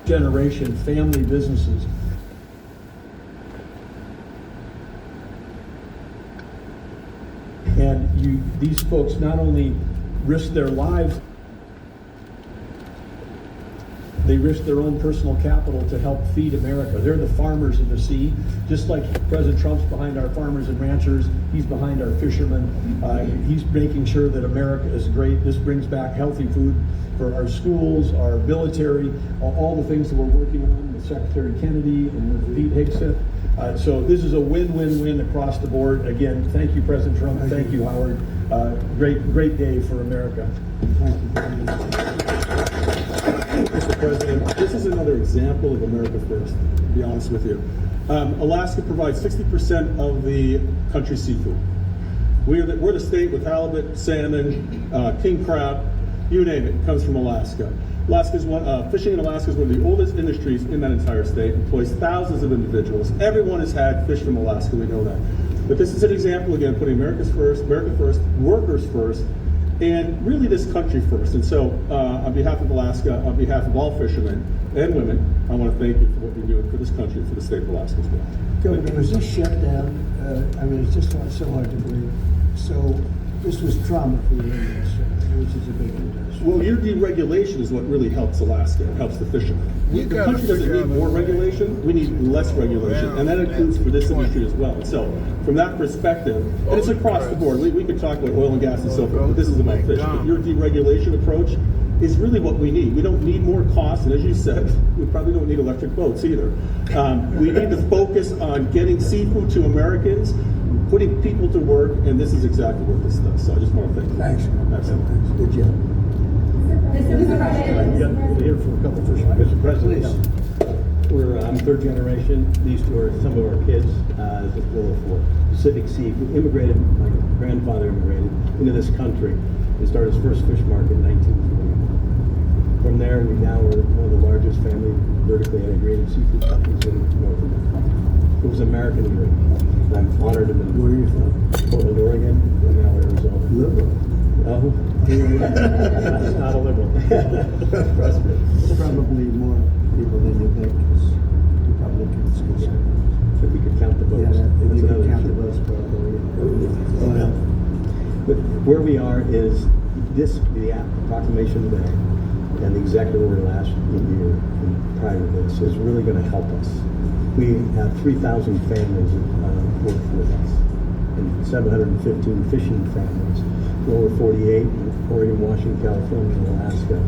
generation family businesses. And these folks not only risk their lives, they risk their own personal capital to help feed America. They're the farmers of the sea. Just like President Trump's behind our farmers and ranchers, he's behind our fishermen. He's making sure that America is great. This brings back healthy food for our schools, our military, all the things that we're working on with Secretary Kennedy and with Pete Hegseth. So this is a win-win-win across the board. Again, thank you, President Trump. Thank you, Howard. Great day for America. Thank you. Mr. President, this is another example of America First, to be honest with you. Alaska provides 60% of the country's seafood. We're the state with halibut, salmon, king crab, you name it, comes from Alaska. Fishing in Alaska is one of the oldest industries in that entire state, employs thousands of individuals. Everyone has had fish from Alaska, we know that. But this is an example, again, putting America first, workers first, and really this country first. And so on behalf of Alaska, on behalf of all fishermen and women, I want to thank you for what you're doing for this country and for the state of Alaska as well. Governor, was this shutdown, it's just so hard to believe. So this was trauma for the industry, which is a big industry. Well, your deregulation is what really helps Alaska, and helps the fishermen. The country doesn't need more regulation, we need less regulation, and that includes for this industry as well. So from that perspective, and it's across the board, we could talk about oil and gas and so forth, but this is about fish. But your deregulation approach is really what we need. We don't need more costs, and as you said, we probably don't need electric boats either. We need to focus on getting seafood to Americans, putting people to work, and this is exactly what this does. So I just want to thank you. Thanks. Excellent. Good job. We'll hear from a couple of fishermen. Mr. President, I'm third generation. These two are some of our kids. This little for Pacific Sea, who immigrated. My grandfather immigrated into this country and started his first fish market in 1940. From there, we now are one of the largest family vertically integrated seafood companies in North America. It was American dream. I'm honored to be. Where are you from? Portland, Oregon, and now Arizona. Liberal. Oh, not a liberal. Trust me. There's probably more people than you think, because Republicans. If we could count the votes. Yeah, if you That's could another count the issue. votes properly. Well, but where we are is this, the proclamation today and the executive order last year and prior to this is really going to help us. We have 3,000 families that work with us and 715 fishing families, lower 48, Oregon, Washington, California, and Alaska,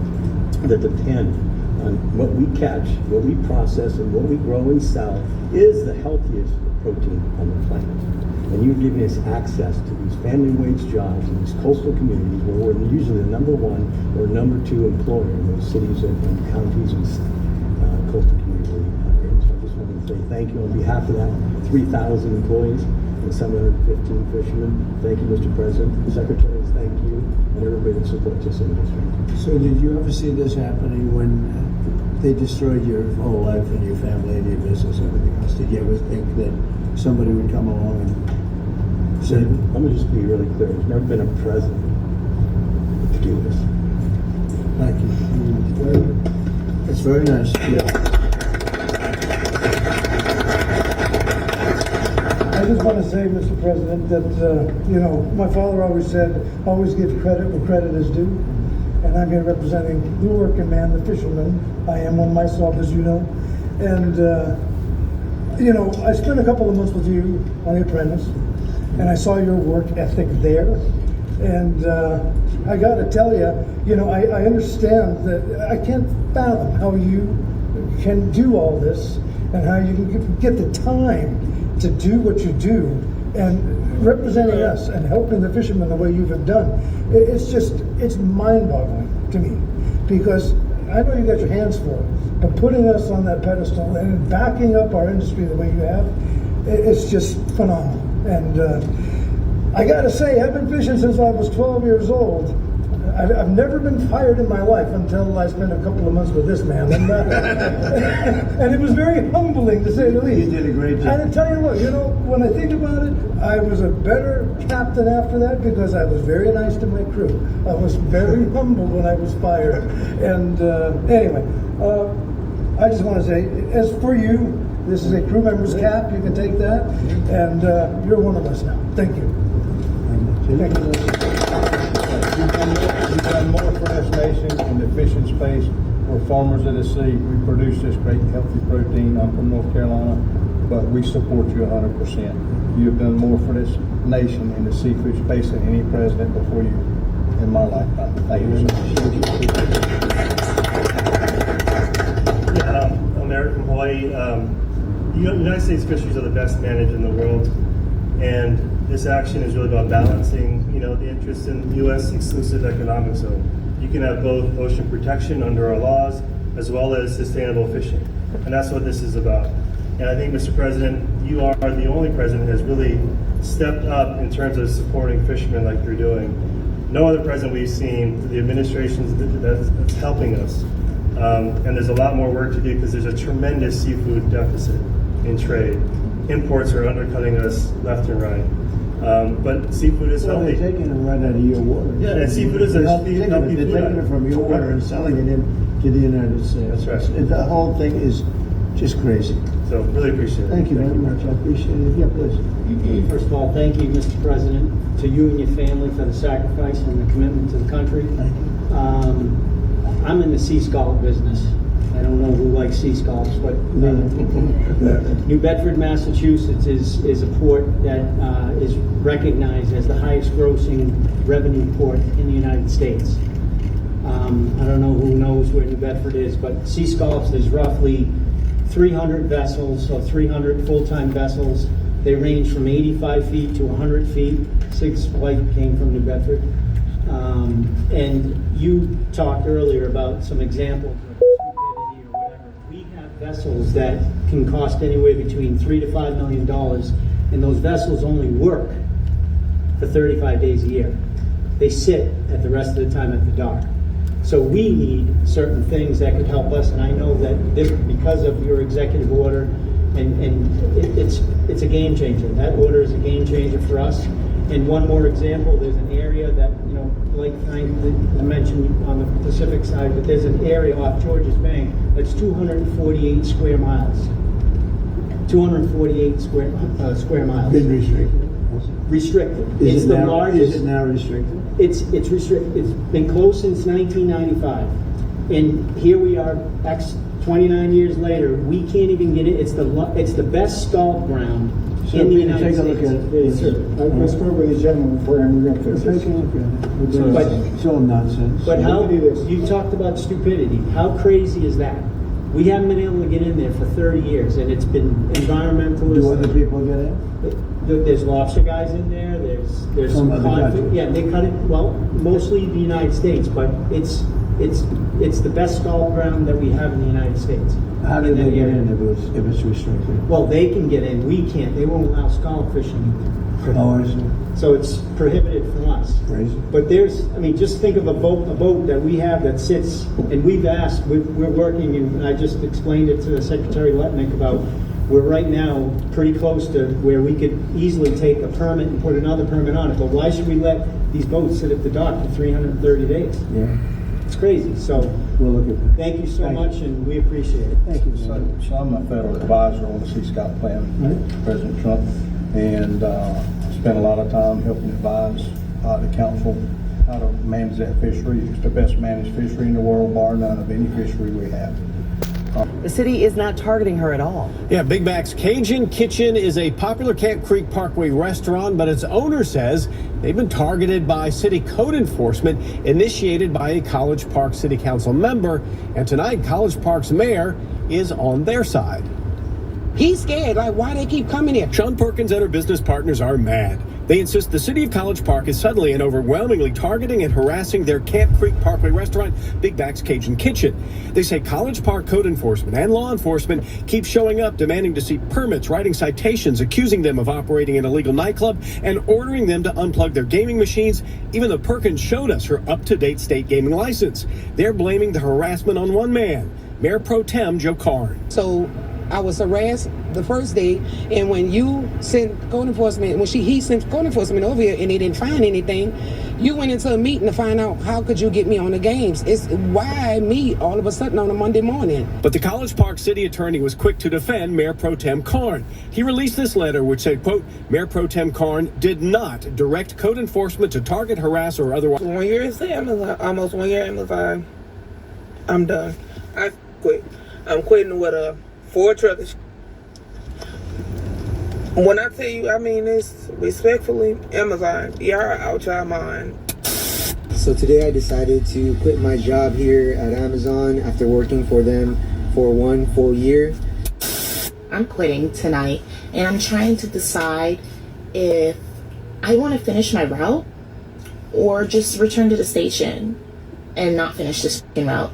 that depend on what we catch, what we process, and what we grow and sell is the healthiest protein on the planet. And you've given us access to these family wage jobs in these coastal communities where we're usually the number one or number two employer in those cities and counties and coastal communities. So I just wanted to say thank you on behalf of that 3,000 employees and 715 fishermen. Thank you, Mr. President. Secretaries, thank you, and everybody that supports this industry. So did you ever see this happening when they destroyed your whole life and your family and your business and everything else? Did you ever think that somebody would come along and say, Let me just be really clear. There's never been a president to do this. thank you? It's very nice. Yeah. I just want to say, Mr. President, that, my father always said, always give credit where credit is due. And I'm here representing the working man, the fisherman. I am one myself, as you know. And, I spent a couple of months with you on The Apprentice, and I saw your work ethic there. And I got to tell you, I understand that I can't fathom how you can do all this and how you can get the time to do what you do and representing us and helping the fishermen the way you have done. It's mind-boggling to me, because I know you got your hands full, but putting us on that pedestal and backing up our industry the way you have, it's just phenomenal. And I got to say, I've been fishing since I was 12 years old. I've never been fired in my life until I spent a couple of months with this man. And it was very humbling, to say the least. You did a great job. And I tell you what, when I think about it, I was a better captain after that because I was very nice to my crew. I was very humble when I was fired. And anyway, I just want to say, as for you, this is a crew member's cap. You can take that, and you're one of us now. Thank you. Thank you. You've done more for this nation in the fishing space. We're farmers of the sea. We produce this great healthy protein. I'm from North Carolina, but we support you 100%. You have done more for this nation in the seafood space than any president before you in my lifetime. Thank you so much. I'm Eric from Hawaii. The United States fisheries are the best managed in the world, and this action is really about balancing, the interests in U.S. exclusive economic zone. You can have both ocean protection under our laws as well as sustainable fishing, and that's what this is about. And I think, Mr. President, you are the only president that has really stepped up in terms of supporting fishermen like you're doing. No other president we've seen, the administration that's helping us. And there's a lot more work to do because there's a tremendous seafood deficit in trade. Imports are undercutting us left and right. But seafood is Well, healthy. they're taking it right out of your water. Yeah, and seafood is a healthy They're food taking it item. from your water and selling it into the United States. That's right. The whole thing is just crazy. So really appreciate it. Thank you very much. I appreciate it. Yeah, please. First of all, thank you, Mr. President, to you and your family for the sacrifice and the commitment to the country. Thank you. I'm in the sea scallop business. I don't know who likes sea scallops, but New Bedford, Massachusetts is a port that is recognized as the highest grossing revenue port in the United States. I don't know who knows where New Bedford is, but sea scallops, there's roughly 300 vessels, so 300 full-time vessels. They range from 85 feet to 100 feet. Six Flight came from New Bedford. And you talked earlier about some examples of stupidity or whatever. We have vessels that can cost anywhere between $3 to $5 million, and those vessels only work for 35 days a year. They sit at the rest of the time at the dock. So we need certain things that could help us, and I know that this, because of your executive order, it's a game changer. That order is a game changer for us. And one more example, there's an area that, like I mentioned on the Pacific side, but there's an area off Georges Bank that's 248 square miles. 248 square miles. Been restricted. Restricted. Is It's the largest. Is it now restricted? It's restricted. It's been closed since 1995, and here we are, 29 years later. We can't even get it. It's the best scallop ground in the United take a States. look at it. I spoke with the gentleman before, and we're going to fix Take this. a look at it. But- It's all nonsense. But how, Look at this. you talked about stupidity. How crazy is that? We haven't been able to get in there for 30 years, and it's been environmentalists. Do other people get in? There's lobster guys in there. There's From some other codfish. countries? Yeah, they cut it. Well, mostly the United States, but it's the best scallop ground that we have in the United States. How do In they that get area. in if it's restricted? Well, they can get in. We can't. They won't allow scallop fishing in there. Oh, I see. So it's prohibited from us. Crazy. But just think of a boat that we have that sits, and we're working, and I just explained it to Secretary Letnick about, we're right now pretty close to where we could easily take a permit and put another permit on it. But why should we let these boats sit at the dock for 330 days? Yeah. It's crazy. So We'll look at that. thank you so Thank much, and we appreciate it. Thank you. So I'm a federal advisor on the Sea Scout plan, President Trump, and spent a lot of time helping advise the council how to manage that fishery. It's the best managed fishery in the world, bar none of any fishery we have. The city is not targeting her at all. Yeah, Big Mac's Cajun Kitchen is a popular Camp Creek Parkway restaurant, but its owner says they've been targeted by city code enforcement initiated by a College Park City Council member. And tonight, College Park's mayor is on their side. He's scared. Like, why they keep coming here? Sean Perkins and her business partners are mad. They insist the city of College Park is suddenly and overwhelmingly targeting and harassing their Camp Creek Parkway restaurant, Big Mac's Cajun Kitchen. They say College Park code enforcement and law enforcement keep showing up demanding to see permits, writing citations, accusing them of operating an illegal nightclub, and ordering them to unplug their gaming machines, even though Perkins showed us her up-to-date state gaming license. They're blaming the harassment on one man, Mayor Pro Tem Joe Carn. So I was harassed the first day, and when you sent code enforcement, he sent code enforcement over here and they didn't find anything, You went into a meeting to find out how could you get me on the games. It's why me all of a sudden on a Monday morning. But the College Park city attorney was quick to defend Mayor Pro Tem Karn. He released this letter which said, quote, Mayor Pro Tem Karn did not direct code enforcement to target, harass, or otherwise. 1 year is the Amazon, almost 1 year Amazon. I'm done. I quit. I'm quitting with a 4 truckers. When I tell you, I mean this respectfully, Amazon, y'all are out your mind. So today I decided to quit my job here at Amazon after working for them for 1 full year. I'm quitting tonight, and I'm trying to decide if I want to finish my route or just return to the station and not finish this route.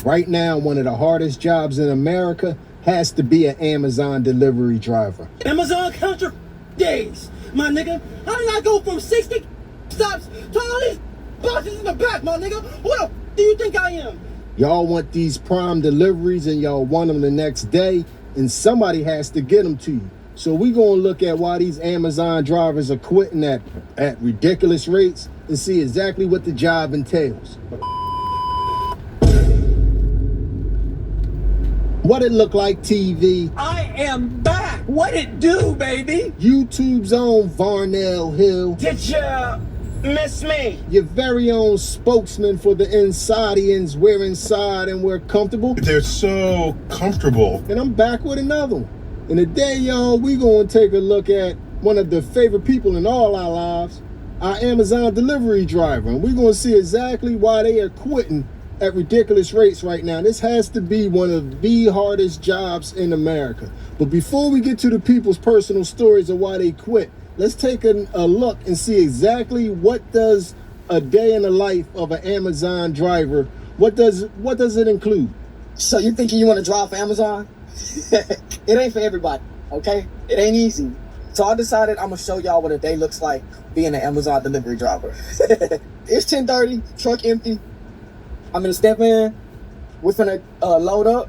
Right now, one of the hardest jobs in America has to be an Amazon delivery driver. Amazon counter days, my nigga. How did I go from 60 stops to all these boxes in the back, my nigga? Who the do you think I am? Y'all want these prime deliveries and y'all want them the next day, and somebody has to get them to you. So we gonna look at why these Amazon drivers are quitting at ridiculous rates and see exactly what the job entails. What it look like, TV? I am back. What it do, baby? YouTube's own Varnell Hill. Did ya miss me? Your very own spokesman for the Insadians. We're inside and we're comfortable. They're so comfortable. And I'm back with another one. And today, y'all, we gonna take a look at one of the favorite people in all our lives, our Amazon delivery driver. And we're gonna see exactly why they are quitting at ridiculous rates right now. This has to be one of the hardest jobs in America. But before we get to the people's personal stories of why they quit, let's take a look and see exactly what does a day in the life of an Amazon driver, what does it include? So you thinking you want to drive for Amazon? It ain't for everybody, okay? It ain't easy. So I decided I'm gonna show y'all what a day looks like being an Amazon delivery driver. It's 10:30, truck empty. I'm gonna step in, we're finna load up.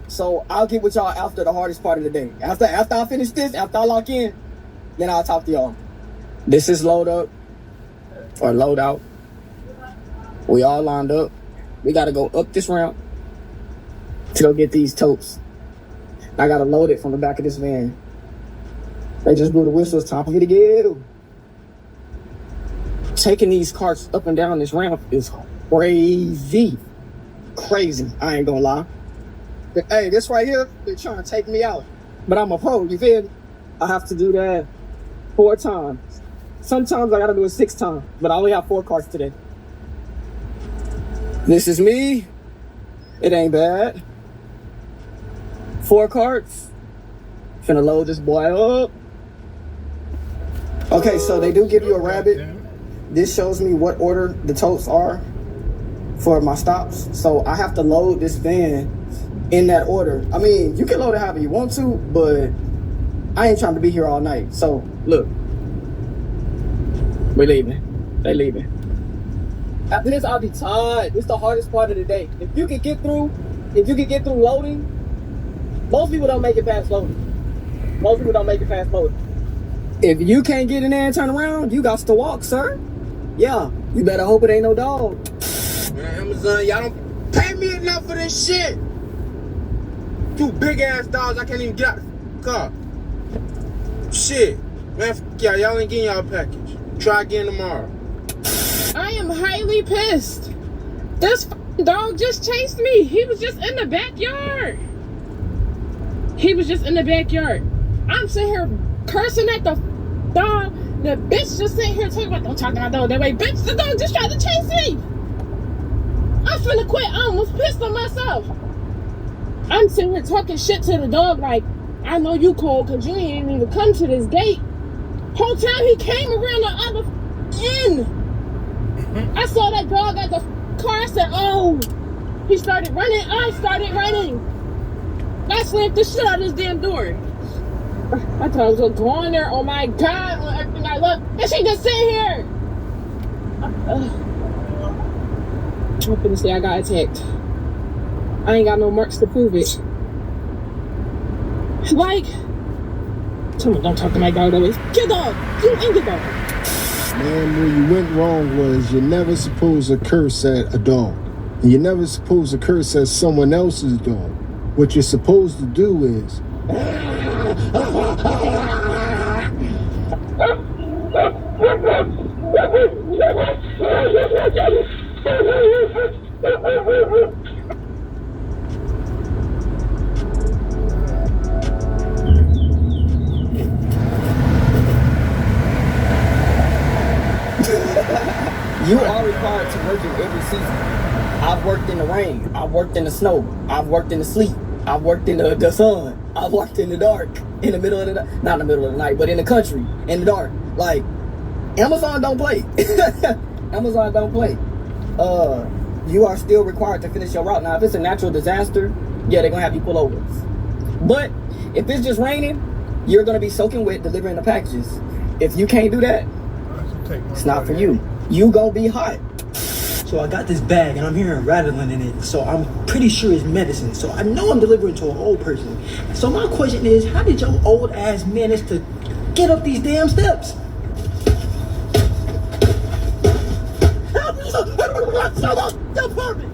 So I'll get with y'all after the hardest part of the day. After I finish this, after I lock in, then I'll talk to y'all. This is load up, or load out. We all lined up. We gotta go up this ramp to go get these totes. I gotta load it from the back of this van. They just blew the whistle, it's time for me to get. Taking these carts up and down this ramp is crazy. Crazy, I ain't gonna lie. But hey, this right here, they're trying to take me out. But I'm a pro, you feel me? I have to do that 4 times. Sometimes I gotta do it 6 times, but I only have 4 carts today. This is me. It ain't bad. 4 carts. Finna load this boy up. Okay, so they do give you a rabbit. This shows me what order the totes are for my stops. So I have to load this van in that order. I mean, you can load it however you want to, but I ain't trying to be here all night. So look, we're leaving. They leaving. After this, I'll be tired. This is the hardest part of the day. If you can get through loading, most people don't make it past loading. If you can't get in there and turn around, you got to walk, sir. Yeah, you better hope it ain't no dog. Man, Amazon, y'all don't pay me enough for this shit. 2 big ass dogs, I can't even get out the car. Shit, man, y'all ain't getting y'all package. Try again tomorrow. I am highly pissed. This dog just chased me. He was just in the backyard. I'm sitting here cursing at the dog. The bitch just sitting here talking about, don't talk to my dog that way. Bitch, the dog just tried to chase me. I'm finna quit. I almost pissed on myself. I'm sitting here talking shit to the dog like, I know you cold because you ain't even come to this gate. Whole time he came around the other end. I saw that dog at the car. I said, oh. He started running. I started running. I slammed the shit out of this damn door. I thought I was gonna go in there. Oh my God, on everything I love. And she just sit here. I'm finna say I got attacked. I ain't got no marks to prove it. Like, tell me don't talk to my dog that way. Get dog. You ain't get dog. Man, where you went wrong was you're never supposed to curse at a dog. And you're never supposed to curse at someone else's dog. What you're supposed to do is... You are required to work in every season. I've worked in the rain. I've worked in the snow. I've worked in the sleet. I've worked in the sun. I've worked in the dark. In the middle of the night. Not in the middle of the night, but in the country. In the dark. Like, Amazon don't play. Amazon don't play. You are still required to finish your route. Now, if it's a natural disaster, yeah, they're going to have you pull over. But if it's just raining, you're going to be soaking wet delivering the packages. If you can't do that, it's not for you. You gonna be hot. So I got this bag and I'm hearing rattling in it. So I'm pretty sure it's medicine. So I know I'm delivering to an old person. So my question is, how did your old ass manage to get up these damn steps? Help me! The apartment!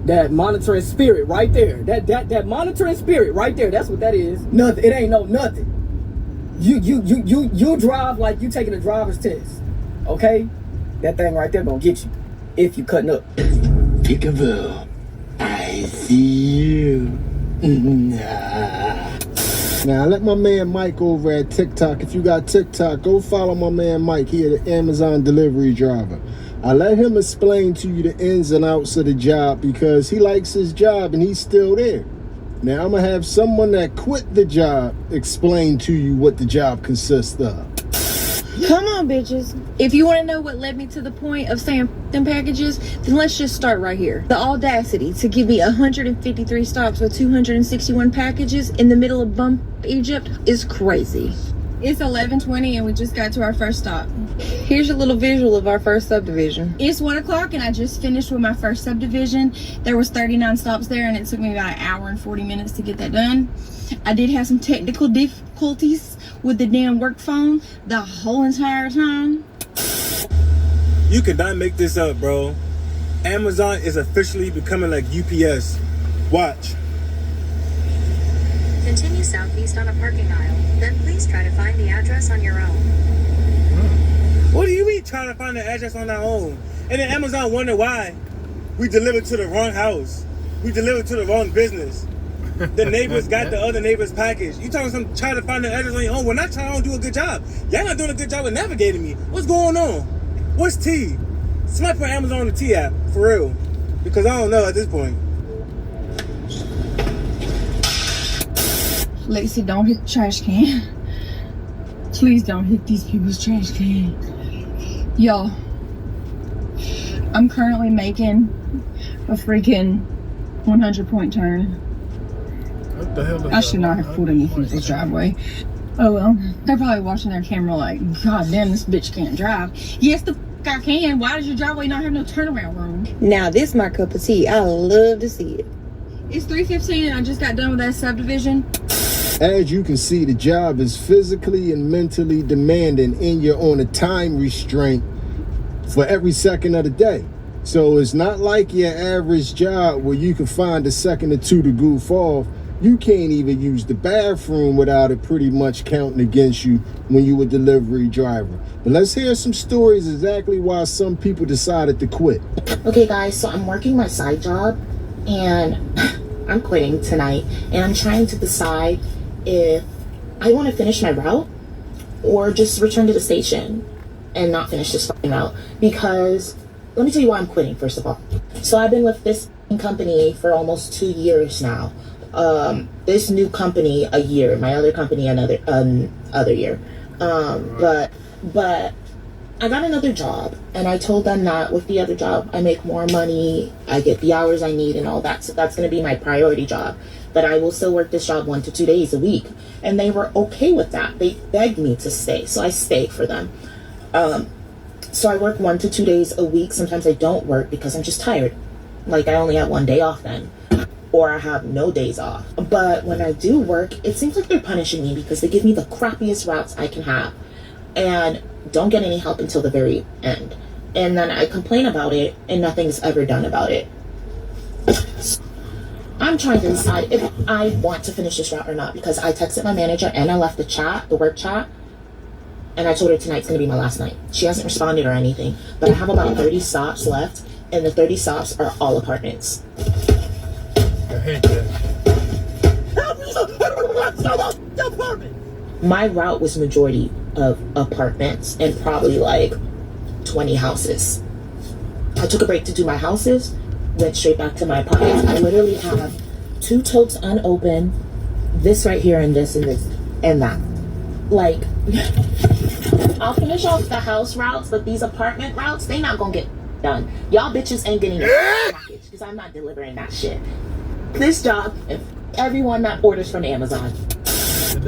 That monitoring spirit right there. That monitoring spirit right there. That's what that is. Nothing. It ain't no nothing. You drive like you taking a driver's test. Okay? That thing right there gonna get you. If you cutting up. Peekaboo. I see you. Now, let my man Mike over at TikTok. If you got TikTok, go follow my man Mike here, the Amazon delivery driver. I let him explain to you the ins and outs of the job because he likes his job and he's still there. Now, I'm going to have someone that quit the job explain to you what the job consists of. Come on, bitches. If you want to know what led me to the point of saying them packages, then let's just start right here. The audacity to give me 153 stops with 261 packages in the middle of bump Egypt is crazy. It's 11:20 and we just got to our first stop. Here's a little visual of our first subdivision. It's 1 o'clock and I just finished with my first subdivision. There was 39 stops there and it took me about an hour and 40 minutes to get that done. I did have some technical difficulties with the damn work phone the whole entire time. You cannot make this up, bro. Amazon is officially becoming like UPS. Watch. Continue southeast on a parking aisle. Then please try to find the address on your own. What do you mean trying to find the address on our own? And then Amazon wonder why we delivered to the wrong house. We delivered to the wrong business. The neighbors got the other neighbor's package. You talking some trying to find the address on your own? We're not trying to do a good job. Y'all not doing a good job of navigating me. What's going on? What's T? Somebody put Amazon on the T app, for real. Because I don't know at this point. Lacey, don't hit the trash can. Please don't hit these people's trash can. Y'all, I'm currently making a freaking 100-point turn. What the hell is I should not have pulled in people's driveway. Oh well, they're probably watching their camera like, God damn, this bitch can't drive. Yes, the I can. Why does your driveway not have no turnaround room? Now this my cup of tea. I love to see it. It's 3:15 and I just got done with that subdivision. As you can see, the job is physically and mentally demanding and you're on a time restraint for every second of the day. So it's not like your average job where you can find a second or two to goof off. You can't even use the bathroom without it pretty much counting against you when you a delivery driver. But let's hear some stories exactly why some people decided to quit. Okay guys, so I'm working my side job and I'm quitting tonight and I'm trying to decide if I want to finish my route or just return to the station and not finish this fucking route. Because let me tell you why I'm quitting first of all. So I've been with this company for almost 2 years now. This new company a year, my other company another year. But I got another job, and I told them that with the other job, I make more money, I get the hours I need and all that, so that's going to be my priority job. But I will still work this job 1 to 2 days a week. And they were okay with that. They begged me to stay, so I stayed for them. So I work 1 to 2 days a week. Sometimes I don't work because I'm just tired. Like, I only have 1 day off then. Or I have no days off. But when I do work, it seems like they're punishing me because they give me the crappiest routes I can have. And don't get any help until the very end. And then I complain about it, and nothing's ever done about it. I'm trying to decide if I want to finish this route or not, because I texted my manager and I left the chat, the work chat, and I told her tonight's gonna be my last night. She hasn't responded or anything, but I have about 30 stops left, and the 30 stops are all apartments. I hate that. My route was majority of apartments and probably like 20 houses. I took a break to do my houses, went straight back to my apartments. I literally have 2 totes unopened, this right here and this and this and that. Like, I'll finish off the house routes, but these apartment routes, they not gonna get done. Y'all bitches ain't getting a package because I'm not delivering that shit. This job, if everyone that orders from Amazon.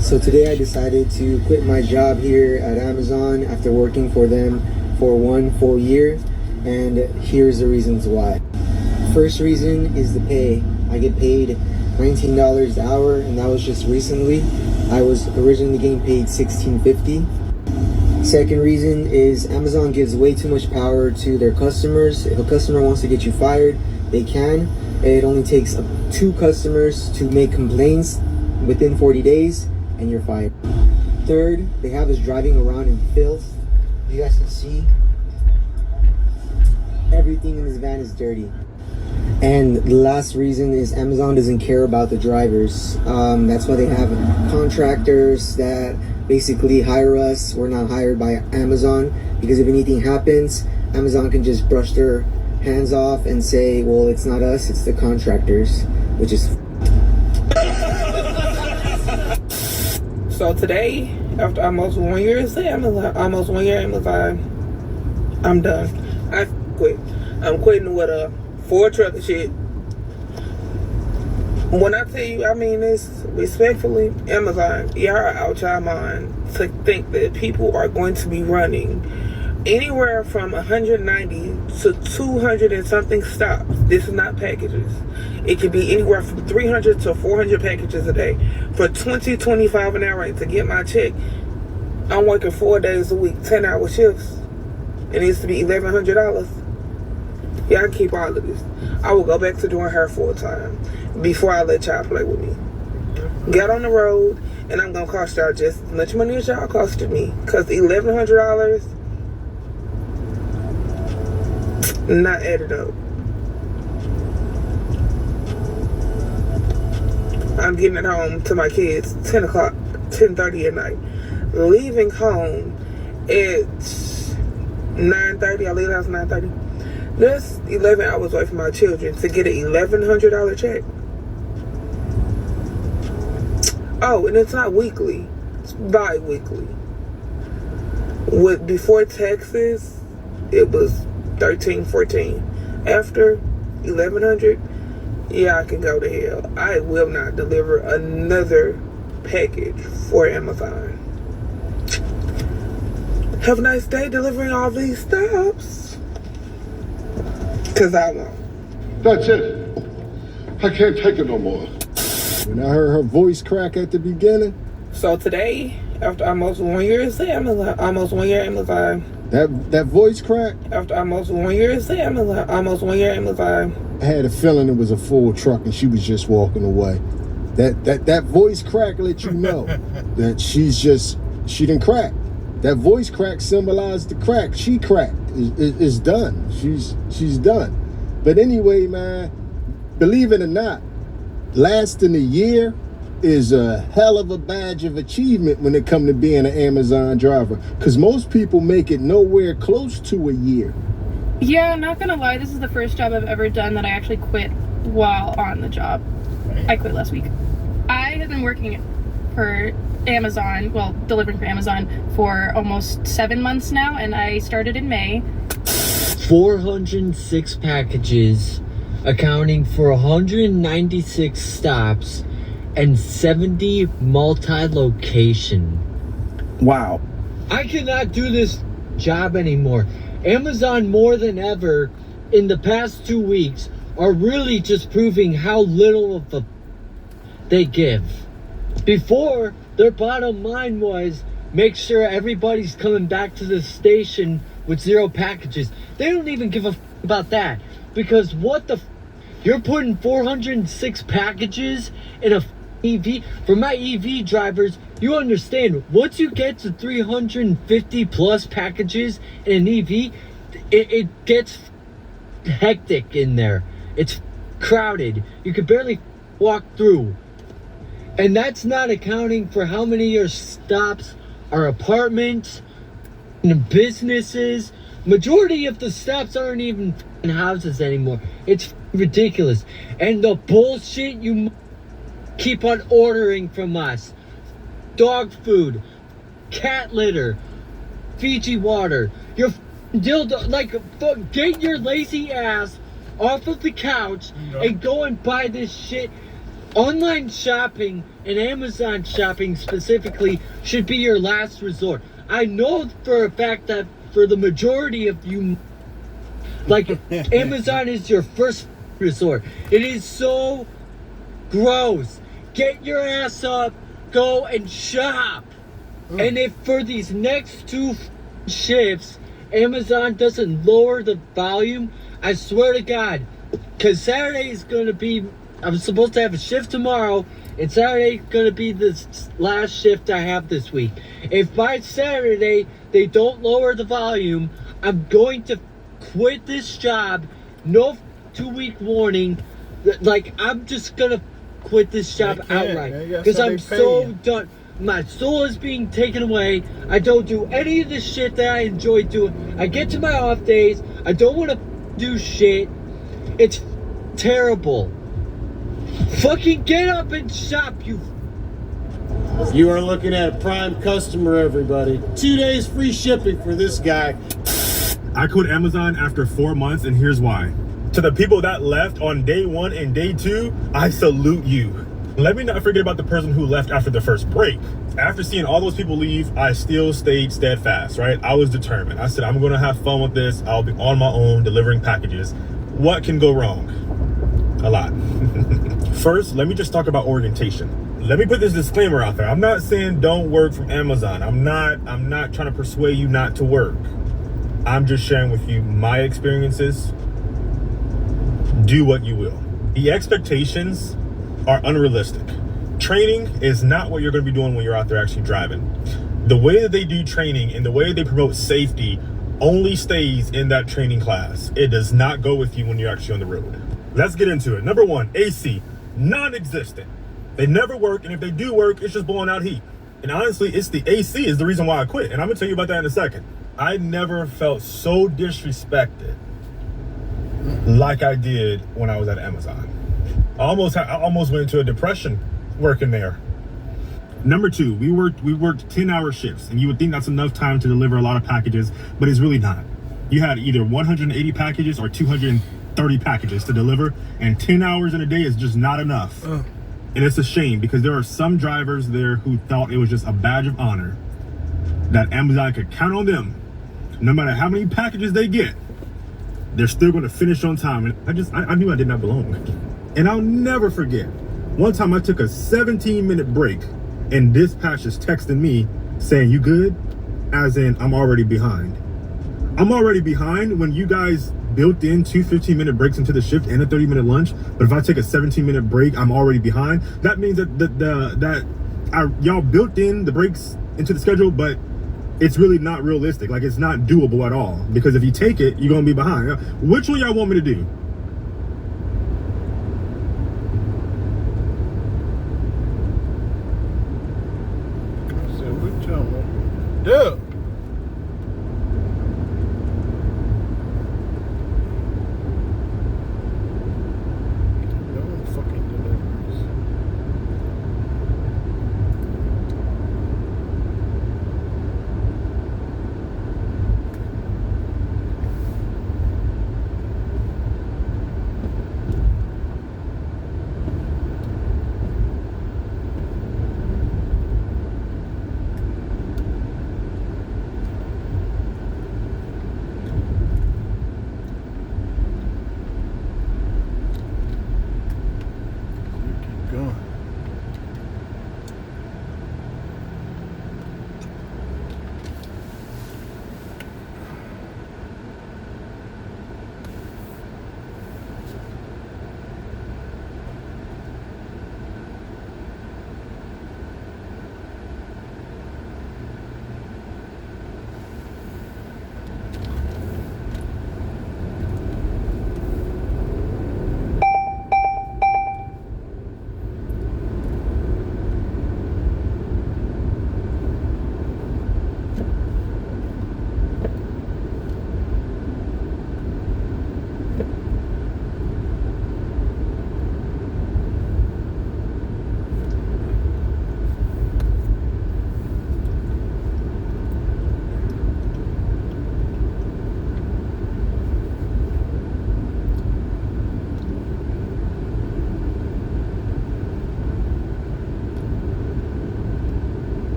So today I decided to quit my job here at Amazon after working for them for 1 full year, and here's the reasons why. First reason is the pay. I get paid $19 an hour, and that was just recently. I was originally getting paid $16.50. Second reason is Amazon gives way too much power to their customers. If a customer wants to get you fired, they can. It only takes 2 customers to make complaints within 40 days, and you're fired. Third, they have us driving around in filth. You guys can see everything in this van is dirty. And the last reason is Amazon doesn't care about the drivers. That's why they have contractors that basically hire us. We're not hired by Amazon, because if anything happens, Amazon can just brush their hands off and say, well, it's not us, it's the contractors, which is... So today, after almost 1 year at Amazon, I'm done. I quit. I'm quitting with a 4 truck of shit. When I tell you, I mean this respectfully, Amazon, y'all are out y'all mind to think that people are going to be running anywhere from 190 to 200 and something stops. This is not packages. It could be anywhere from 300 to 400 packages a day for $20, $25 an hour. And to get my check, I'm working 4 days a week, 10-hour shifts. It needs to be $1,100. Yeah, I can keep all of this. I will go back to doing hair full time before I let y'all play with me. Get on the road, and I'm gonna cost y'all just as much money as y'all costed me. Cause $1,100 not added up. I'm getting at home to my kids 10 o'clock, 10:30 at night. Leaving home at 9:30. I leave the house at 9:30. That's 11 hours away from my children to get an $1,100 check. Oh, and it's not weekly. It's bi-weekly. Before taxes, it was 13, 14. After 1,100, yeah, I can go to hell. I will not deliver another package for Amazon. Have a nice day delivering all these stops. Cause I won't. That's it. I can't take it no more. When I heard her voice crack at the beginning. So today, after almost 1 year at Amazon, That voice crack? After almost 1 year at Amazon, I had a feeling it was a full truck and she was just walking away. That voice crack let you know that she didn't crack. That voice crack symbolized the crack. She cracked. It's done. She's done. But anyway, man, believe it or not, lasting a year is a hell of a badge of achievement when it comes to being an Amazon driver, because most people make it nowhere close to a year. Yeah, not gonna lie, this is the first job I've ever done that I actually quit while on the job. I quit last week. I have been working for Amazon, well, delivering for Amazon for almost 7 months now, and I started in May. 406 packages, accounting for 196 stops and 70 multi-location. Wow. I cannot do this job anymore. Amazon, more than ever in the past 2 weeks, are really just proving how little of a they give. Before, their bottom line was make sure everybody's coming back to the station with 0 packages. They don't even give a about that, because what the you're putting 406 packages in a EV. For my EV drivers, you understand, once you get to 350 plus packages in an EV, it gets hectic in there. It's crowded. You can barely walk through. And that's not accounting for how many of your stops are apartments and businesses. Majority of the stops aren't even houses anymore. It's ridiculous. And the bullshit you keep on ordering from us. Dog food, cat litter, Fiji water, your dildo, like, get your lazy ass off of the couch and go and buy this shit. Online shopping and Amazon shopping specifically should be your last resort. I know for a fact that for the majority of you, like, Amazon is your first resort. It is so gross. Get your ass up, go and shop. And if for these next 2 shifts, Amazon doesn't lower the volume, I swear to God, because Saturday is going to be, I'm supposed to have a shift tomorrow, and Saturday is going to be the last shift I have this week. If by Saturday they don't lower the volume, I'm going to quit this job. No 2-week warning. Like, I'm just going to quit this job outright, because I'm so done. My soul is being taken away. I don't do any of the shit that I enjoy doing. I get to my off days, I don't want to do shit. It's terrible. Fucking get up and shop, you. You are looking at a prime customer, everybody. 2 days free shipping for this guy. I quit Amazon after 4 months, and here's why. To the people that left on day 1 and day 2, I salute you. Let me not forget about the person who left after the first break. After seeing all those people leave, I still stayed steadfast, right? I was determined. I said, I'm going to have fun with this. I'll be on my own delivering packages. What can go wrong? A lot. First, let me just talk about orientation. Let me put this disclaimer out there. I'm not saying don't work from Amazon. I'm not trying to persuade you not to work. I'm just sharing with you my experiences. Do what you will. The expectations are unrealistic. Training is not what you're going to be doing when you're out there actually driving. The way that they do training and the way they promote safety only stays in that training class. It does not go with you when you're actually on the road. Let's get into it. Number 1, AC, non-existent. They never work, and if they do work, it's just blowing out heat. And honestly, it's the AC is the reason why I quit, and I'm gonna tell you about that in a second. I never felt so disrespected like I did when I was at Amazon. I almost went into a depression working there. Number 2, we worked 10-hour shifts, and you would think that's enough time to deliver a lot of packages, but it's really not. You had either 180 packages or 230 packages to deliver, and 10 hours in a day is just not enough. And it's a shame, because there are some drivers there who thought it was just a badge of honor that Amazon could count on them. No matter how many packages they get, they're still going to finish on time. And I knew I did not belong. And I'll never forget, one time I took a 17-minute break, and dispatch is texting me saying, "You good?" As in, I'm already behind. I'm already behind when you guys built in 2 15-minute breaks into the shift and a 30-minute lunch. But if I take a 17-minute break, I'm already behind. That means that y'all built in the breaks into the schedule, but it's really not realistic. Like, it's not doable at all, because if you take it, you're gonna be behind. Which one y'all want me to do? Dude.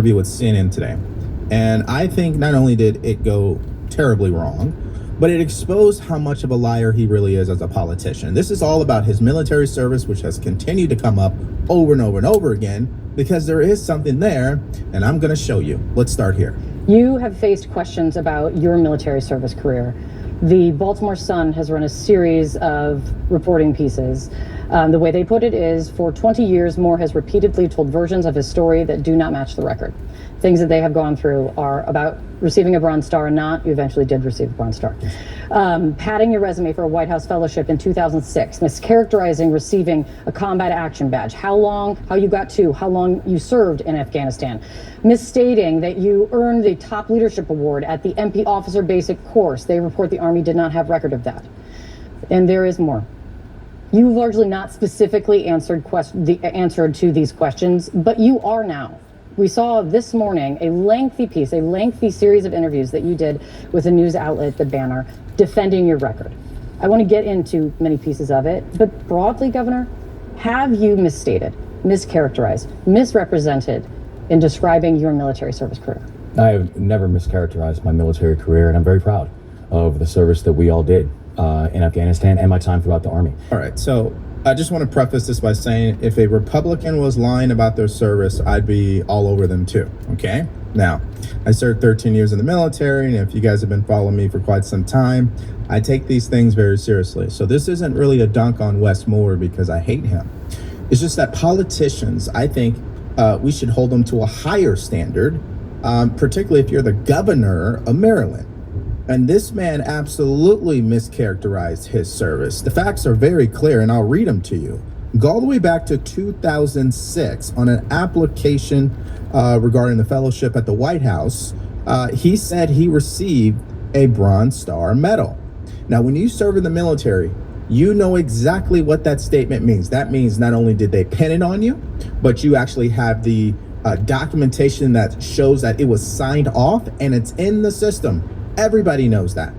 interview with CNN today. And I think not only did it go terribly wrong, but it exposed how much of a liar he really is as a politician. This is all about his military service, which has continued to come up over and over and over again, because there is something there, and I'm going to show you. Let's start here. You have faced questions about your military service career. The Baltimore Sun has run a series of reporting pieces. The way they put it is, for 20 years, Moore has repeatedly told versions of his story that do not match the record. Things that they have gone through are about receiving a Bronze Star and not. You eventually did receive a Bronze Star. Padding your resume for a White House fellowship in 2006, mischaracterizing receiving a combat action badge, how you got to, how long you served in Afghanistan, misstating that you earned the top leadership award at the MP Officer Basic Course. They report the Army did not have record of that. And there is more. You've largely not specifically answered to these questions, but you are now. We saw this morning a lengthy piece, a lengthy series of interviews that you did with a news outlet, The Banner, defending your record. I want to get into many pieces of it, but broadly, Governor, have you misstated, mischaracterized, misrepresented in describing your military service career? I have never mischaracterized my military career, and I'm very proud of the service that we all did in Afghanistan and my time throughout the Army. All right, so I just want to preface this by saying if a Republican was lying about their service, I'd be all over them too, okay? Now, I served 13 years in the military, and if you guys have been following me for quite some time, I take these things very seriously. So this isn't really a dunk on Wes Moore because I hate him. It's just that politicians, I think we should hold them to a higher standard, particularly if you're the governor of Maryland. And this man absolutely mischaracterized his service. The facts are very clear, and I'll read them to you. Go all the way back to 2006 on an application regarding the fellowship at the White House. He said he received a Bronze Star medal. Now, when you serve in the military, you know exactly what that statement means. That means not only did they pin it on you, but you actually have the documentation that shows that it was signed off and it's in the system. Everybody knows that.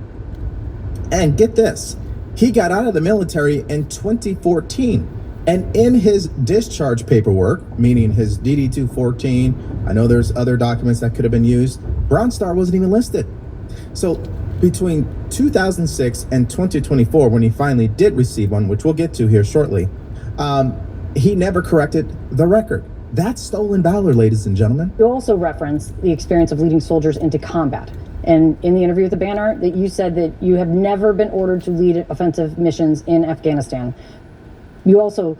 And get this, he got out of the military in 2014. And in his discharge paperwork, meaning his DD-214, I know there's other documents that could have been used, Bronze Star wasn't even listed. So between 2006 and 2024, when he finally did receive one, which we'll get to here shortly, he never corrected the record. That's stolen valor, ladies and gentlemen. You also referenced the experience of leading soldiers into combat. And in the interview with The Banner, that you said that you have never been ordered to lead offensive missions in Afghanistan. You also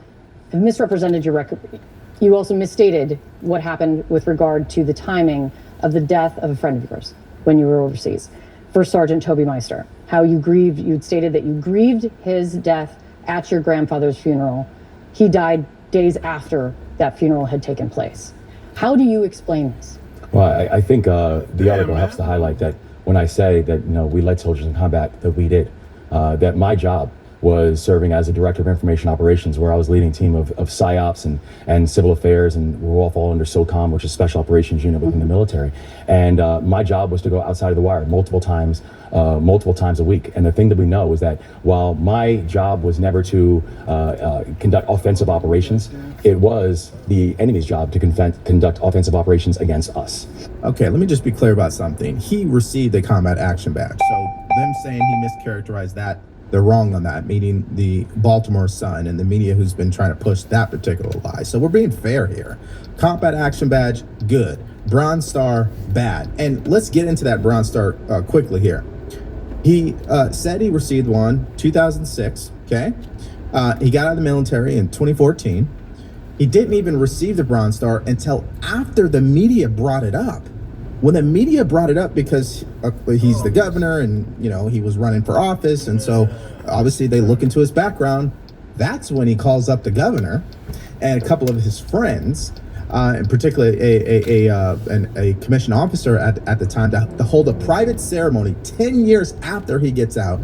have misrepresented your record. You also misstated what happened with regard to the timing of the death of a friend of yours when you were overseas. First Sergeant Toby Meister, how you'd stated that you grieved his death at your grandfather's funeral. He died days after that funeral had taken place. How do you explain this? Well, I think the article helps to highlight that when I say that, we led soldiers in combat, that we did, that my job was serving as a director of information operations, where I was leading a team of PsyOps and civil affairs, and we all fall under SOCOM, which is Special Operations Unit within the military. And my job was to go outside of the wire multiple times a week. And the thing that we know is that while my job was never to conduct offensive operations, it was the enemy's job to conduct offensive operations against us. Okay, let me just be clear about something. He received a combat action badge. So them saying he mischaracterized that, they're wrong on that, meaning the Baltimore Sun and the media who's been trying to push that particular lie. So we're being fair here. Combat action badge, good. Bronze Star, bad. And let's get into that Bronze Star quickly here. He said he received one 2006, okay? He got out of the military in 2014. He didn't even receive the Bronze Star until after the media brought it up. When the media brought it up, because he's the governor and, he was running for office, and so obviously they look into his background, that's when he calls up the governor and a couple of his friends, and particularly a commissioned officer at the time, to hold a private ceremony 10 years after he gets out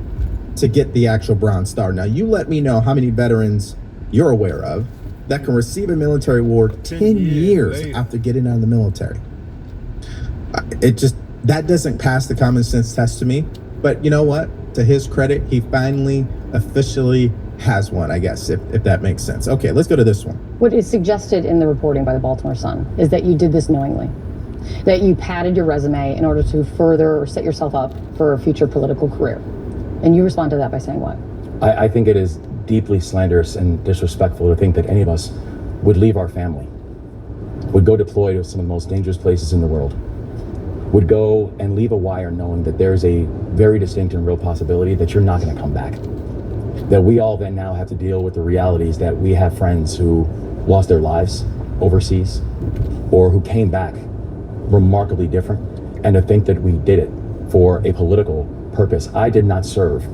to get the actual Bronze Star. Now, you let me know how many veterans you're aware of that can receive a military award 10 years after getting out of the military. That doesn't pass the common sense test to me. But you know what? To his credit, he finally officially has one, I guess, if that makes sense. Okay, let's go to this one. What is suggested in the reporting by the Baltimore Sun is that you did this knowingly. that you padded your resume in order to further or set yourself up for a future political career. And you respond to that by saying what? I think it is deeply slanderous and disrespectful to think that any of us would leave our family, would go deploy to some of the most dangerous places in the world, would go and leave a wire knowing that there's a very distinct and real possibility that you're not going to come back. That we all then now have to deal with the realities that we have friends who lost their lives overseas or who came back remarkably different, and to think that we did it for a political purpose. I did not serve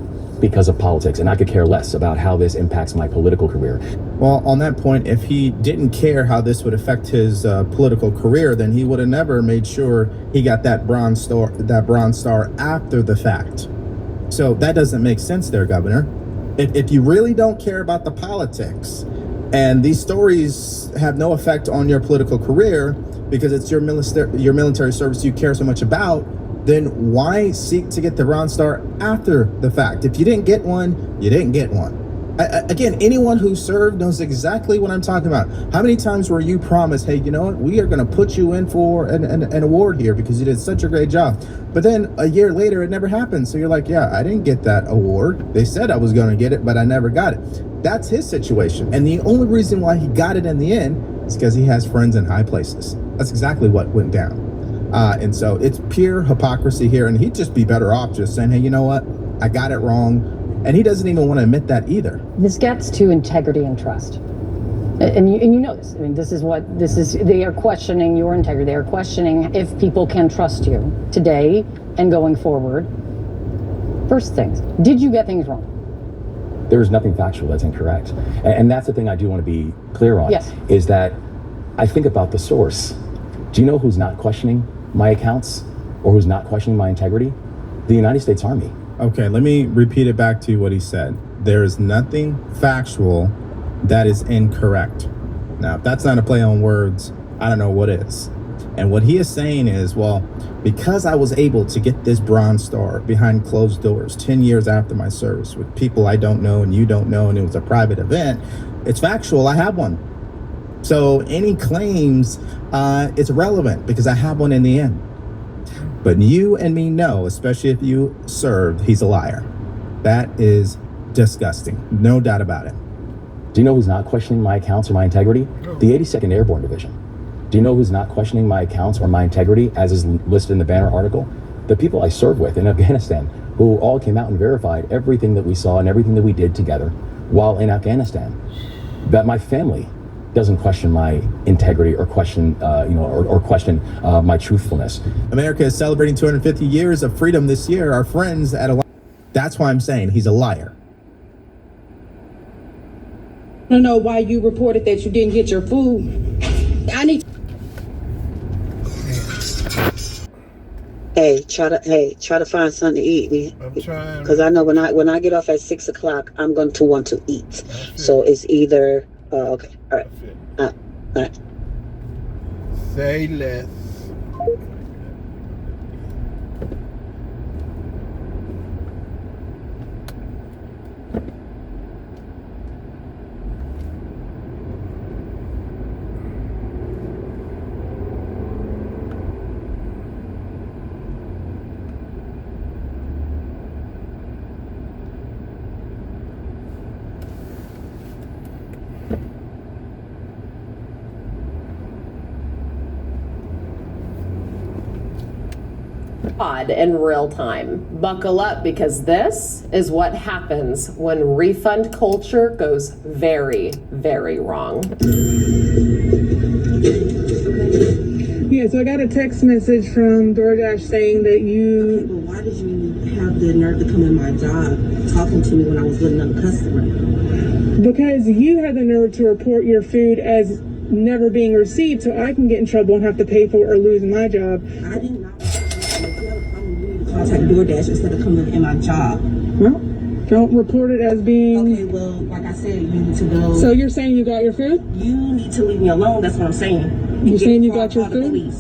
because of politics, and I could care less about how this impacts my political career. Well, on that point, if he didn't care how this would affect his political career, then he would have never made sure he got that Bronze Star after the fact. So that doesn't make sense there, Governor. If you really don't care about the politics and these stories have no effect on your political career because it's your military service you care so much about, then why seek to get the Bronze Star after the fact? If you didn't get one, you didn't get one. Again, anyone who served knows exactly what I'm talking about. How many times were you promised, hey, you know what, we are going to put you in for an award here because you did such a great job. But then a year later, it never happened. So you're like, yeah, I didn't get that award. They said I was going to get it, but I never got it. That's his situation. And the only reason why he got it in the end is because he has friends in high places. That's exactly what went down. And so it's pure hypocrisy here. And he'd just be better off just saying, hey, you know what, I got it wrong. And he doesn't even want to admit that either. This gets to integrity and trust. And you know this. I mean, this is, they are questioning your integrity. They are questioning if people can trust you today and going forward. First things, did you get things wrong? There is nothing factual that's incorrect. And that's the thing I do want to be clear on, yes, is that I think about the source. Do you know who's not questioning my accounts or who's not questioning my integrity? The United States Army. Okay, let me repeat it back to you what he said. There is nothing factual that is incorrect. Now, if that's not a play on words, I don't know what is. And what he is saying is, well, because I was able to get this Bronze Star behind closed doors 10 years after my service with people I don't know and you don't know, and it was a private event, it's factual, I have one. So any claims, it's irrelevant because I have one in the end. But you and me know, especially if you served, he's a liar. That is disgusting. No doubt about it. Do you know who's not questioning my accounts or my integrity? The 82nd Airborne Division. Do you know who's not questioning my accounts or my integrity, as is listed in the banner article? The people I served with in Afghanistan, who all came out and verified everything that we saw and everything that we did together while in Afghanistan. That my family doesn't question my integrity or question, or question my truthfulness. America is celebrating 250 years of freedom this year. Our friends at a... That's why I'm saying he's a liar. I don't know why you reported that you didn't get your food. I need. Hey, try to find something to eat. I'm trying. Because I know when I get off at 6 o'clock, I'm going to want to eat. So it's either. Okay. All right. All right. Say less. In real time. Buckle up, because this is what happens when refund culture goes very, very wrong. Yeah, so I got a text message from DoorDash saying that you... Okay, but why did you have the nerve to come in my job talking to me when I was with another customer? Because you had the nerve to report your food as never being received, so I can get in trouble and have to pay for it or lose my job. I did not. Contact DoorDash instead of coming in my job. Well, don't report it as being... Okay, well, like I said, you need to go... So you're saying you got your food? You need to leave me alone, that's what I'm saying. You're saying you got your food?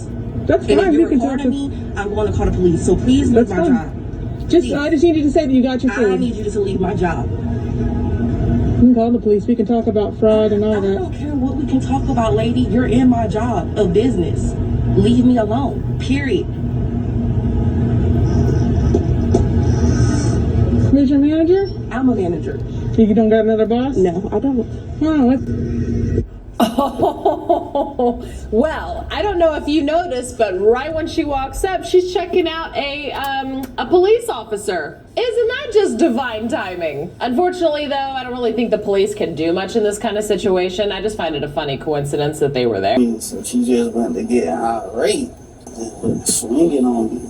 That's fine, fine, you we can talk talk to me, I'm going to call the police, so please leave my job. I just need you to say that you got your food. I need you to leave my job. You can call the police, we can talk about fraud and all that. I don't care what we can talk about, lady. You're in my job of business. Leave me alone. Period. Who's your manager? I'm a manager. You don't got another boss? No, I don't. Oh, well, I don't know if you noticed, but right when she walks up, she's checking out a police officer. Isn't that just divine timing? Unfortunately, though, I don't really think the police can do much in this kind of situation. I just find it a funny coincidence that they were there. So she just went to get irate, swinging on me.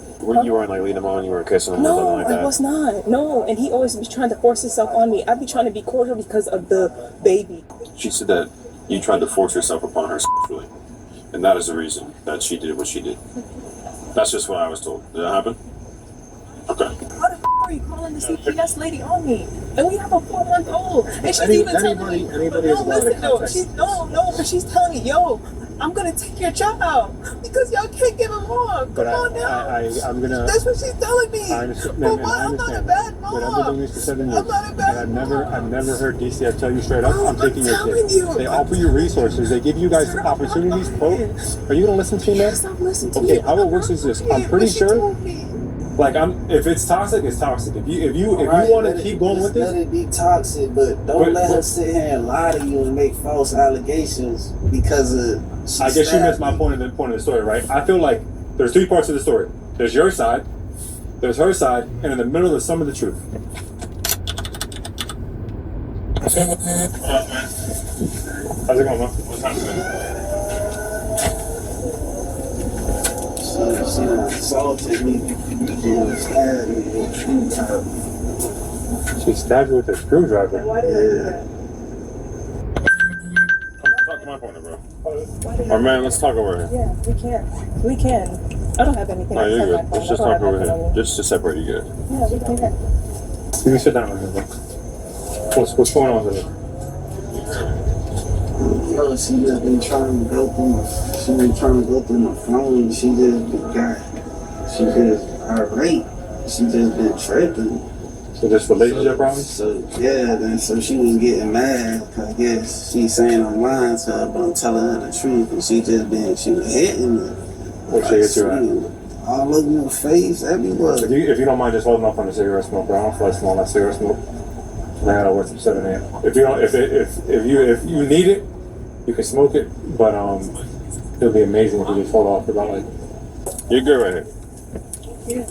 You weren't like leading him on, you were kissing him or something like that? I was not. No, and he always was trying to force himself on me. I'd be trying to be cordial because of the baby. She said that you tried to force yourself upon her sexually, and that is the reason that she did what she did. That's just what I was told. Did that happen? Okay. How the are you calling the CPS lady on me? And we have a 4-month-old. And she's even telling me, no, listen, no, but she's telling me, yo, I'm gonna take your child because y'all can't give him on. Come on now. I'm gonna. That's what she's telling me. I understand. But I'm not a bad mom. But I've been doing this for 7 years. I'm not a bad and I've never heard DCF tell you straight up, I'm taking your kid. you. They offer you resources. They give you guys opportunities. Quote. Are you gonna listen to me, man? Yes, I'm listening to Okay. you. How it works is this. I'm pretty sure. Like if it's toxic, it's toxic. If you want to keep going with this, let it be toxic, but don't let her sit here and lie to you and make false allegations because of. I guess you missed my point of the story, right? I feel like there's 3 parts of the story. There's your side, there's her side, and in the middle there's some of the truth. How's it going, man? What's happening? She assaulted me and stabbed me with a screwdriver. She stabbed you with a screwdriver? Yeah. Talk to my partner, bro. Or man, let's talk over here. Yeah, we can. I don't have anything. No, you're good. Let's just talk over here. Just to separate you guys. Yeah, we can. You can sit down right here, bro. What's going on with it? Bro, she just been trying to go through my phone. She just irate. She just been tripping. So just relationship problems? So then she was getting mad. I guess she's saying I'm lying to her, but I'm telling her the truth. And she was hitting me. What she hit you at? All over my face, everywhere. If you don't mind just holding off on the cigarette smoke, bro, I don't feel like smoking that cigarette smoke. And I gotta work from 7 a.m. If you need it, you can smoke it, but it'll be amazing if you just hold off for about like. You're good right here. Yeah.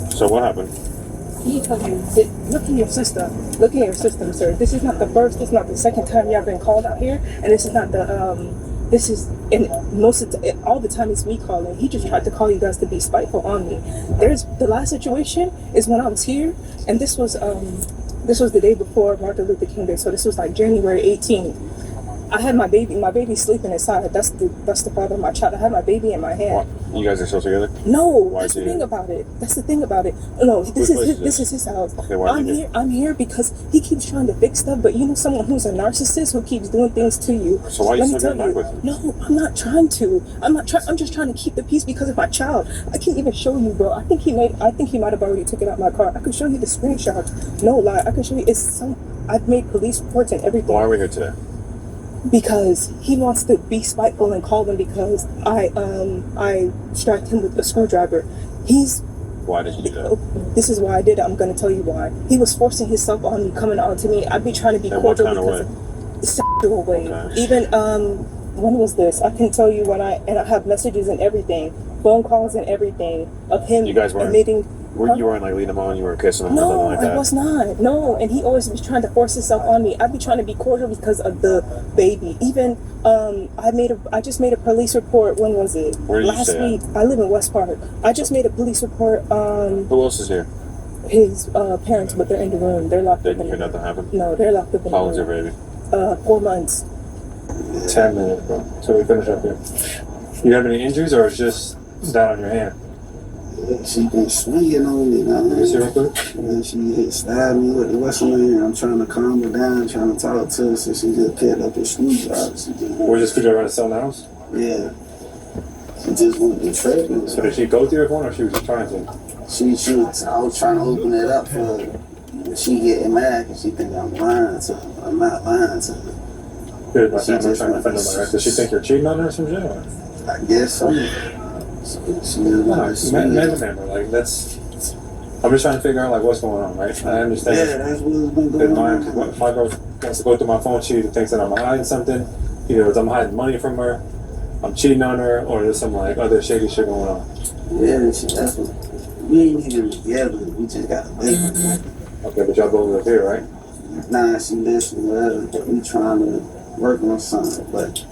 So what happened? Look in your system. Look in your system, sir. This is not the first. This is not the second time y'all been called out here, and this is not the. This is all the time it's me calling. He just tried to call you guys to be spiteful on me. The last situation is when I was here, and this was the day before Martin Luther King Day. So this was like January 18th. I had my baby sleeping inside. That's the father of my child. I had my baby in my hand. You guys are still together? No, that's the thing about it. No, this is his house. Okay, I'm here because he keeps trying to fix stuff, but you know someone who's a narcissist who keeps doing things to you. So why are you still back with him? No, I'm not trying to. I'm just trying to keep the peace because of my child. I can't even show you, bro. I think he might have already taken out my car. I can show you the screenshots. No lie. I can show you I've made police reports and everything. Why are we here today? Because he wants to be spiteful and call them because I struck him with a screwdriver. Why did you do that? This is why I did it. I'm going to tell you why. He was forcing himself on me, coming on to me. I'd be trying to be cordial because of sexual way. Okay. Even when was this? I can tell you when I have messages and everything, phone calls and everything of him. You guys weren't admitting. You weren't like leading him on, you were kissing him or something like that? No, I was not. No, and he always was trying to force himself on me. I'd be trying to be cordial because of the baby. Even I just made a police report. When was it? Where did you stay week. I live in West Park. I just made a police report. Who else is here? His parents, but they're in the room. They're locked up. Didn't hear nothing happen? No, they're locked up in the room. How old's your baby? 4 months. 10 minutes, bro. So we finish up here. You have any injuries or it's just that on your hand? She been swinging on me now. Can you see real quick? And she stabbed me with the Western hand. I'm trying to calm her down, trying to talk to her, so she just picked up a screwdriver. Where's this screwdriver to sell in the house? Yeah. She just went to tripping. So did she go through your phone or she was just trying to? I was trying to open it up for her. She getting mad because she think I'm lying to her. I'm not lying to her. Good, but I'm not trying to defend nobody, right? Does she think you're cheating on her or some shit? I guess so. Remember, like that's. I'm just trying to figure out like what's going on, right? I understand. Yeah, that's what's been going on. If my girl wants to go through my phone, she thinks that I'm hiding something. Either I'm hiding money from her, I'm cheating on her, or there's some like other shady shit going on. Yeah, that's what. We ain't even together. We just got a baby. Okay, but y'all both live here, right? Nah, she lives wherever. We trying to work on something, but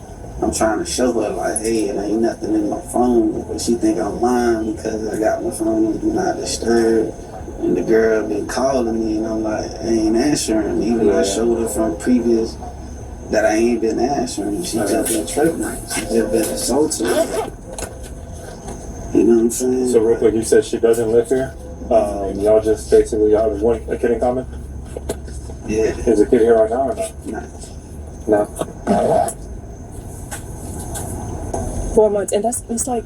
I'm trying to show her like, hey, it ain't nothing in my phone. But she think I'm lying because I got my phone on Do Not Disturb. And the girl been calling me, and I'm like, I ain't answering. Even I showed her from previous that I ain't been answering. She just been tripping. She just been assaulted. You know what I'm saying? So real quick, you said she doesn't live here. Y'all just basically y'all have a kid in common. Yeah. Is the kid here right now or not? Nah. No. 4 months, and it's like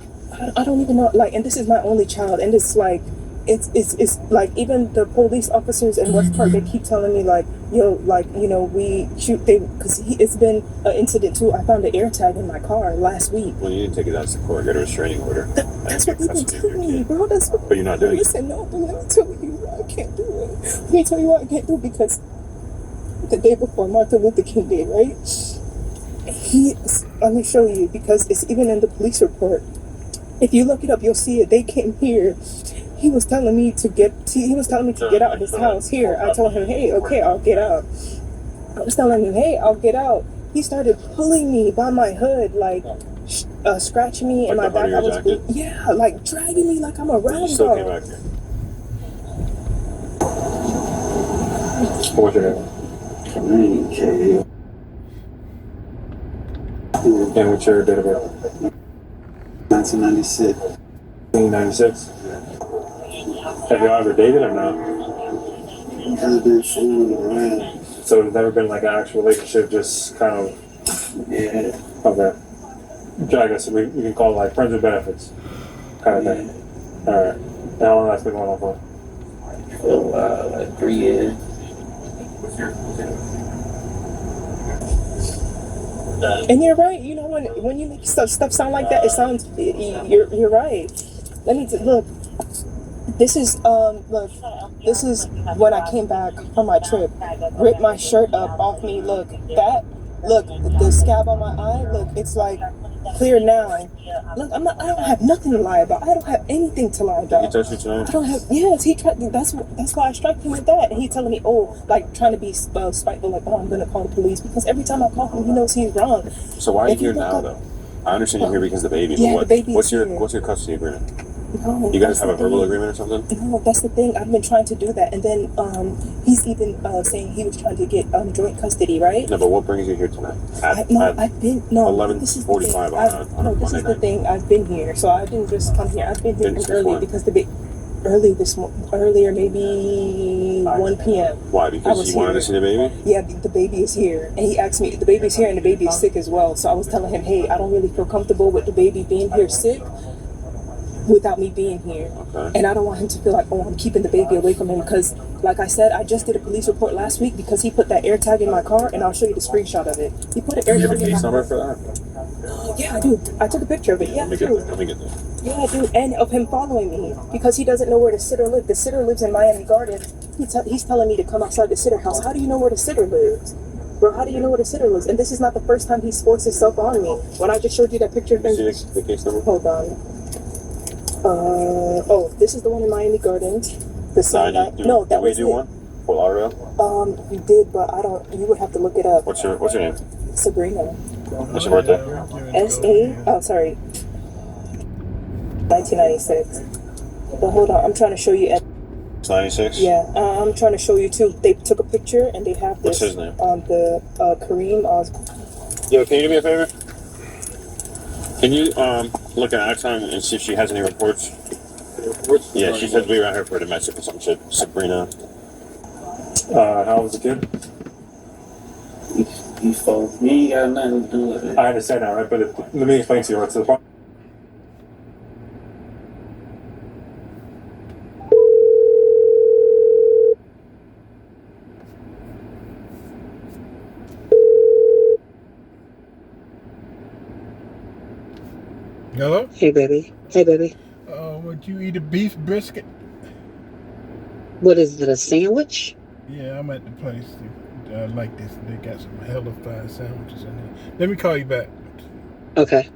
I don't even know, like, and this is my only child, and it's like it's like even the police officers in West Park, they keep telling me like, yo, like, you know, we shoot because it's been an incident too. I found an air tag in my car last week. Well, you didn't take it out to court, get a restraining order. That's what they've been telling me, bro. That's what. But you're not doing it. Listen, no, but let me tell you why I can't do it. Let me tell you why I can't do it, because the day before Martin Luther King Day, right? Let me show you, because it's even in the police report. If you look it up, you'll see it. They came here. He was telling me to get out of his house. Here, I told him, hey, okay, I'll get out. I was telling him, hey, I'll get out. He started pulling me by my hood, like scratching me in my back. I was like dragging me like I'm a rag Still doll. came back here. What's your name? And what's your date of birth? 1996. 1996. Have y'all ever dated or not? Just been fooling around. So it's never been like an actual relationship, just kind of. Yeah. Okay. I guess we can call it like friends with benefits kind of thing. Alright. And how long that's been going on for? For a while, like 3 years. And you're right. You know, when you make stuff sound like that, it sounds. You're right. Let me look. This is look. This is when I came back from my trip. Ripped my shirt up off me. Look that. Look the scab on my eye. Look, it's like clear now. Look, I don't have nothing to lie about. I don't have anything to lie about. Did he touch you tonight? I don't have. Yes, he tried. That's why I struck him with that. And he's telling me, oh, like trying to be spiteful, like, oh, I'm gonna call the police, because every time I call him, he knows he's wrong. So why are you here now, though? I understand you're here because of the baby, Yeah, but the baby what's is your here. custody agreement? No, You guys that's have a the verbal thing. agreement or something? No, that's the thing. I've been trying to do that, and then he's even saying he was trying to get joint custody, right? No, but what brings you here tonight? I've been 11:45 on a this is the thing. I've been here, so I didn't just come here. I've been here Since early when? because earlier maybe 1 p.m. Why? Because you wanted to see the baby? Yeah, the baby is here, and he asked me. The baby's here, and the baby is sick as well. So I was telling him, hey, I don't really feel comfortable with the baby being here sick without me being here. Okay. And I don't want him to feel like, oh, I'm keeping the baby away from him, because like I said, I just did a police report last week because he put that air tag in my car, and I'll show you the screenshot of it. He put an air You have a tag in case my number car. for that? Yeah, I do. I took a picture of it. Yeah, Let me get there. Yeah, I do. And of him following me because he doesn't know where the sitter lives. The sitter lives in Miami Gardens. He's telling me to come outside the sitter house. How do you know where the sitter lives? Bro, how do you know where the sitter lives? And this is not the first time he's forced himself on me. When I just showed you that picture of him. See the case number? Hold on. This is the one in Miami Gardens. The same night. No, that was Did we do one? Fort Lauderdale? You did, but I don't. You would have to look it up. What's your name? Sabrina. What's your birthday? 1996. But hold on, I'm trying to show you. It's 96? Yeah, I'm trying to show you too. They took a picture and they have this. What's his name? The Kareem Yo, can you do me a favor? Can you look at Axon and see if she has any reports? Yeah, she said to be around here for a domestic or some shit. Sabrina. How old was the kid? You folks, you ain't got nothing to do with it. I understand that, right? But let me explain to you what's the point. Hello? Hey, baby. Hey, baby. Would you eat a beef brisket? What is it, a sandwich? Yeah, I'm at the place. I like this. They got some hella fine sandwiches in there. Let me call you back. Okay.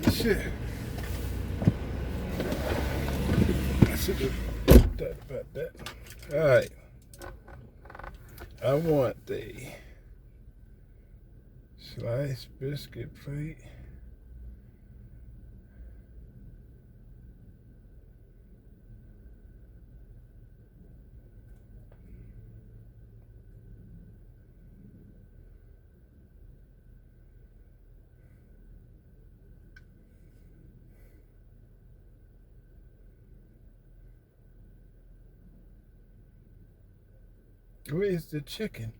Shit. I should have thought about that. Alright. I want the sliced biscuit plate. Where's the chicken?